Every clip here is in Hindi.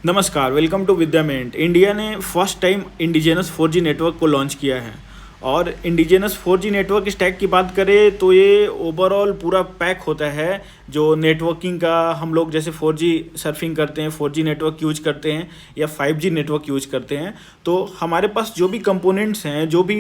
नमस्कार, वेलकम टू विद्यामेंट। इंडिया ने first time indigenous 4G network को लॉन्च किया है। और इंडिजिनस 4G नेटवर्क स्टैक की बात करें तो ये ओवरऑल पूरा पैक होता है। जो नेटवर्किंग का हम लोग जैसे 4G सर्फिंग करते हैं, 4G नेटवर्क यूज करते हैं या 5G नेटवर्क यूज करते हैं, तो हमारे पास जो भी कंपोनेंट्स हैं, जो भी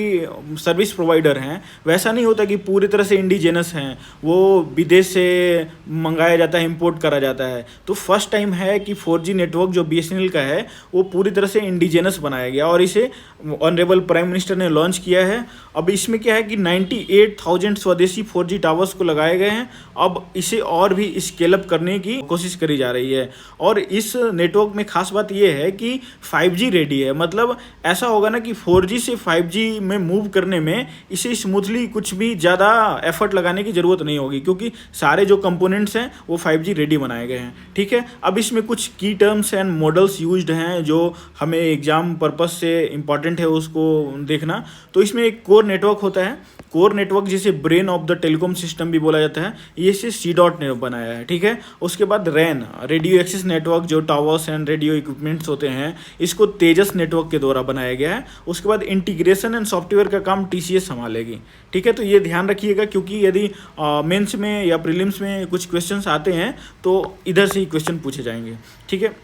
सर्विस प्रोवाइडर हैं, वैसा नहीं होता कि पूरी तरह से इंडिजिनस हैं, वो विदेश से मंगाया जाता है, इंपोर्ट करा जाता है। तो फर्स्ट टाइम है कि 4G नेटवर्क जो BSNL का है वो पूरी तरह से इंडिजिनस बनाया गया और इसे ऑनरेबल प्राइम मिनिस्टर ने लॉन्च किया है। अब इसमें क्या है कि 98,000 स्वदेशी 4G टावर्स को लगाए गए हैं। अब इसे और भी स्केल अप करने की कोशिश करी जा रही है। और इस नेटवर्क में खास बात यह है कि 5G रेडी है। मतलब ऐसा होगा ना कि 4G से 5G में मूव करने में इसे स्मूथली कुछ भी ज़्यादा एफर्ट लगाने की ज़रूरत नहीं होगी, क्योंकि सारे जो कंपोनेंट्स हैं वो 5G रेडी बनाए गए हैं। ठीक है, अब इसमें कुछ की टर्म्स एंड मॉडल्स यूज्ड हैं जो हमें एग्जाम पर्पस से इम्पॉर्टेंट है उसको देखना। तो इसमें एक कोर नेटवर्क होता है। कोर नेटवर्क जिसे brain of the telecom system भी बोला जाता है, ये इसे C.डॉट ने बनाया है। ठीक है, उसके बाद रैन रेडियो एक्सेस नेटवर्क, जो टावर्स एंड रेडियो इक्विपमेंट्स होते हैं, इसको तेजस नेटवर्क के द्वारा बनाया गया है। उसके बाद इंटीग्रेशन एंड सॉफ्टवेयर का काम TCS संभालेगी। ठीक है, तो ये ध्यान रखिएगा, क्योंकि यदि मेंस में या प्रीलिम्स में कुछ क्वेश्चंस आते हैं तो इधर से ही क्वेश्चन पूछे जाएंगे। ठीक है,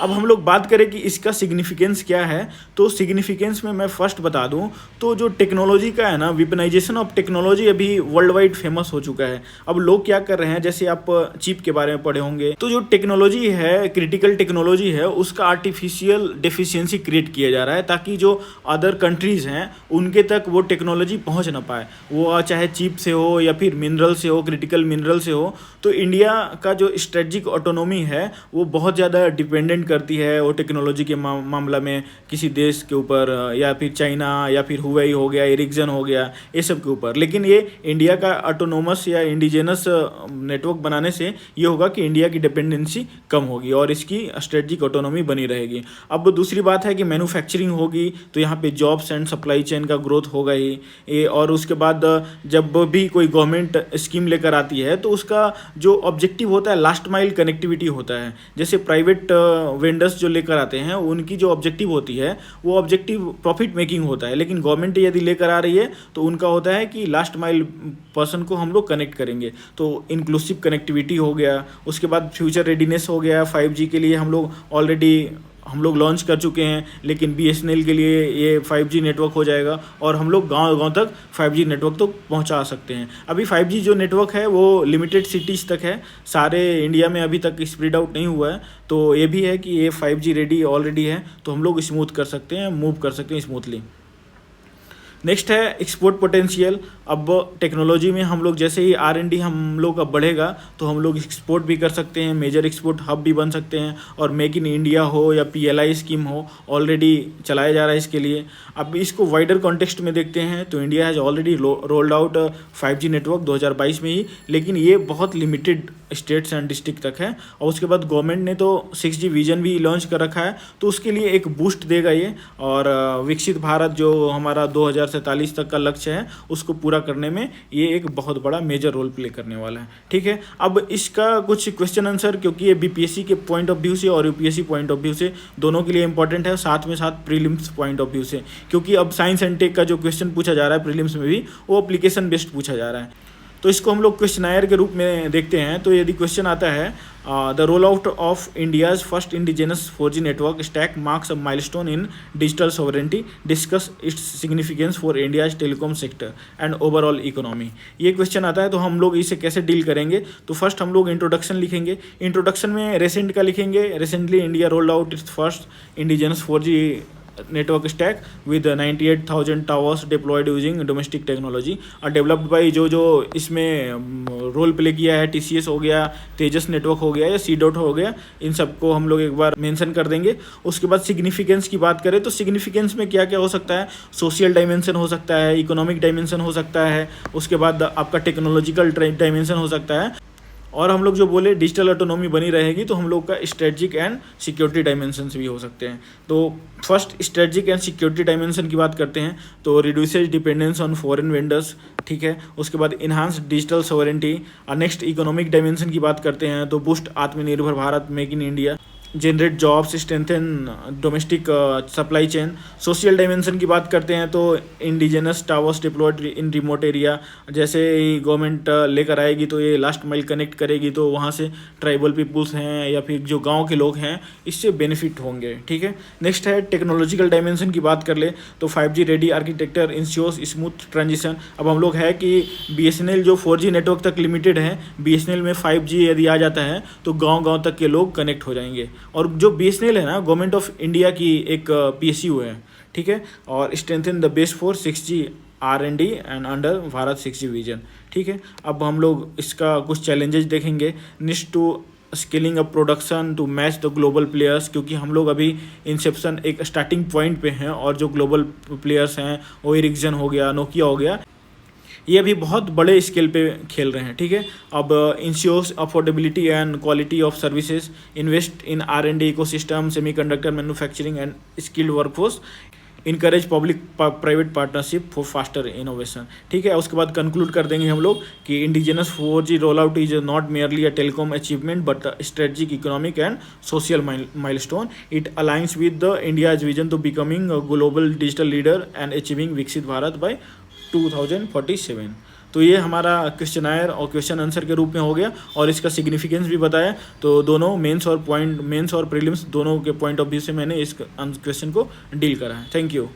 अब हम लोग बात करें कि इसका सिग्निफिकेंस क्या है। तो सिग्निफिकेंस में मैं फर्स्ट बता दूं तो जो टेक्नोलॉजी का है ना, वेपनाइजेशन ऑफ टेक्नोलॉजी अभी वर्ल्ड वाइड फेमस हो चुका है। अब लोग क्या कर रहे हैं, जैसे आप चिप के बारे में पढ़े होंगे, तो जो टेक्नोलॉजी है, क्रिटिकल टेक्नोलॉजी है, उसका आर्टिफिशियल डेफिशिएंसी क्रिएट किया जा रहा है, ताकि जो अदर कंट्रीज़ हैं उनके तक वो टेक्नोलॉजी पहुँच ना पाए, वो चाहे चिप से हो या फिर मिनरल से हो, क्रिटिकल मिनरल से हो। तो इंडिया का जो स्ट्रेटजिक ऑटोनोमी है वो बहुत ज़्यादा डिपेंडेंट करती है वो टेक्नोलॉजी के मामला में किसी देश के ऊपर, या फिर चाइना या फिर हुवेई हो गया, एरिक्सन हो गया, ये सब के ऊपर। लेकिन ये इंडिया का ऑटोनोमस या इंडिजिनस नेटवर्क बनाने से ये होगा कि इंडिया की डिपेंडेंसी कम होगी और इसकी स्ट्रेटजिक ऑटोनोमी बनी रहेगी। अब दूसरी बात है कि मैन्युफैक्चरिंग होगी, तो यहाँ पे जॉब्स एंड सप्लाई चेन का ग्रोथ होगा ही। और उसके बाद जब भी कोई गवर्नमेंट स्कीम लेकर आती है तो उसका जो ऑब्जेक्टिव होता है लास्ट माइल कनेक्टिविटी होता है। जैसे प्राइवेट वेंडर्स जो लेकर आते हैं उनकी जो ऑब्जेक्टिव होती है वो ऑब्जेक्टिव प्रॉफिट मेकिंग होता है, लेकिन गवर्नमेंट यदि लेकर आ रही है तो उनका होता है कि लास्ट माइल पर्सन को हम लोग कनेक्ट करेंगे। तो इंक्लूसिव कनेक्टिविटी हो गया, उसके बाद फ्यूचर रेडीनेस हो गया। 5G के लिए हम लोग लॉन्च कर चुके हैं, लेकिन BSNL के लिए ये 5G नेटवर्क हो जाएगा और हम लोग गांव-गांव तक 5G नेटवर्क तो पहुंचा सकते हैं। अभी 5G जो नेटवर्क है वो लिमिटेड सिटीज़ तक है, सारे इंडिया में अभी तक स्प्रेड आउट नहीं हुआ है। तो ये भी है कि ये 5G रेडी ऑलरेडी है, तो हम लोग स्मूथ कर सकते हैं, मूव कर सकते हैं स्मूथली। नेक्स्ट है एक्सपोर्ट पोटेंशियल। अब टेक्नोलॉजी में हम लोग जैसे ही R&D हम लोग का बढ़ेगा तो हम लोग एक्सपोर्ट भी कर सकते हैं, मेजर एक्सपोर्ट हब भी बन सकते हैं। और मेक इन इंडिया हो या PLI स्कीम हो, ऑलरेडी चलाया जा रहा है इसके लिए। अब इसको वाइडर कॉन्टेक्स्ट में देखते हैं तो India has already rolled out 5G network 2022 में ही, लेकिन ये बहुत लिमिटेड स्टेट्स एंड डिस्ट्रिक्ट तक है। और उसके बाद गवर्नमेंट ने तो 6G विजन भी लॉन्च कर रखा है, तो उसके लिए एक बूस्ट देगा ये। और विकसित भारत जो हमारा 2047 तक का लक्ष्य है उसको पूरा करने में ये एक बहुत बड़ा मेजर रोल प्ले करने वाला है। ठीक है, अब इसका कुछ क्वेश्चन आंसर, क्योंकि ये BPSC के पॉइंट ऑफ व्यू से और UPSC पॉइंट ऑफ व्यू से दोनों के लिए इंपॉर्टेंट है, साथ में साथ प्रीलिम्स पॉइंट ऑफ व्यू से, क्योंकि अब साइंस एंड टेक का जो क्वेश्चन पूछा जा रहा है प्रीलिम्स में भी वो एप्लीकेशन बेस्ड पूछा जा रहा है। तो इसको हम लोग क्वेश्चनायर के रूप में देखते हैं। तो यदि क्वेश्चन आता है the roll out of India's first indigenous 4G network stack marks a milestone in digital sovereignty, discuss its significance for India's telecom sector and overall economy. ये क्वेश्चन आता है तो हम लोग इसे कैसे डील करेंगे। तो फर्स्ट हम लोग इंट्रोडक्शन लिखेंगे। इंट्रोडक्शन में रेसेंट का लिखेंगे, recently India rolled out it's first indigenous 4G network stack with 98,000 towers deployed using domestic technology और डेवलप्ड बाई जो इसमें रोल प्ले किया है, TCS हो गया, तेजस नेटवर्क हो गया या C.डॉट हो गया, इन सबको हम लोग एक बार मेंशन कर देंगे। उसके बाद सिग्निफिकेंस की बात करें तो सिग्निफिकेंस में क्या क्या हो सकता है, सोशल डायमेंशन हो सकता है, इकोनॉमिक डायमेंशन हो सकता है, उसके बाद आपका टेक्नोलॉजिकल डायमेंशन हो सकता है, और हम लोग जो बोले डिजिटल ऑटोनॉमी बनी रहेगी तो हम लोग का स्ट्रेटजिक एंड सिक्योरिटी डायमेंशंस भी हो सकते हैं। तो first strategic and security dimension की बात करते हैं तो reduces dependence on foreign vendors, ठीक है। उसके बाद इन्हांस डिजिटल सॉवरेंटी। और नेक्स्ट इकोनॉमिक डायमेंशन की बात करते हैं तो boost Aatmanirbhar Bharat, make in India. Generate jobs, strengthen domestic supply chain. Social dimension की बात करते हैं तो indigenous towers deployed in remote area, जैसे ही गवर्नमेंट लेकर आएगी तो ये लास्ट माइल कनेक्ट करेगी, तो वहाँ से ट्राइबल पीपुल्स हैं या फिर जो गांव के लोग हैं इससे बेनिफिट होंगे। ठीक है, नेक्स्ट है टेक्नोलॉजिकल डायमेंशन की बात कर ले तो 5G ready architecture ensures smooth transition. अब हम लोग है कि BSNL जो 4G नेटवर्क तक लिमिटेड है, BSNL में 5G यदि आ जाता है तो गांव-गांव तक के लोग कनेक्ट हो जाएंगे। और जो BSNL है ना, गवर्नमेंट ऑफ इंडिया की एक PSU है, ठीक है, और strengthen the base for 6G R&D and under Bharat 6G vision. ठीक है, अब हम लोग इसका कुछ चैलेंजेस देखेंगे। Needs to scaling up production to match the global players, क्योंकि हम लोग अभी इंसेप्शन एक स्टार्टिंग पॉइंट पे हैं और जो ग्लोबल प्लेयर्स हैं वो एरिक्सन हो गया, नोकिया हो गया, ये अभी बहुत बड़े स्केल पे खेल रहे हैं। ठीक है, अब ensures affordability and quality of services, invest in R&D ecosystem, semiconductor manufacturing and skilled workforce, encourage public private partnership for faster innovation. ठीक है, उसके बाद कंक्लूड कर देंगे हम लोग कि indigenous 4G roll out is not merely a telecom achievement but strategic economic and social milestone. It aligns with the India's vision to becoming a global digital leader and achieving Viksit Bharat bye 2047। तो ये हमारा क्वेश्चनायर और क्वेश्चन आंसर के रूप में हो गया और इसका सिग्निफिकेंस भी बताया। तो दोनों मेंस और प्रीलिम्स दोनों के पॉइंट ऑफ व्यू से मैंने इस क्वेश्चन को डील करा है। Thank you.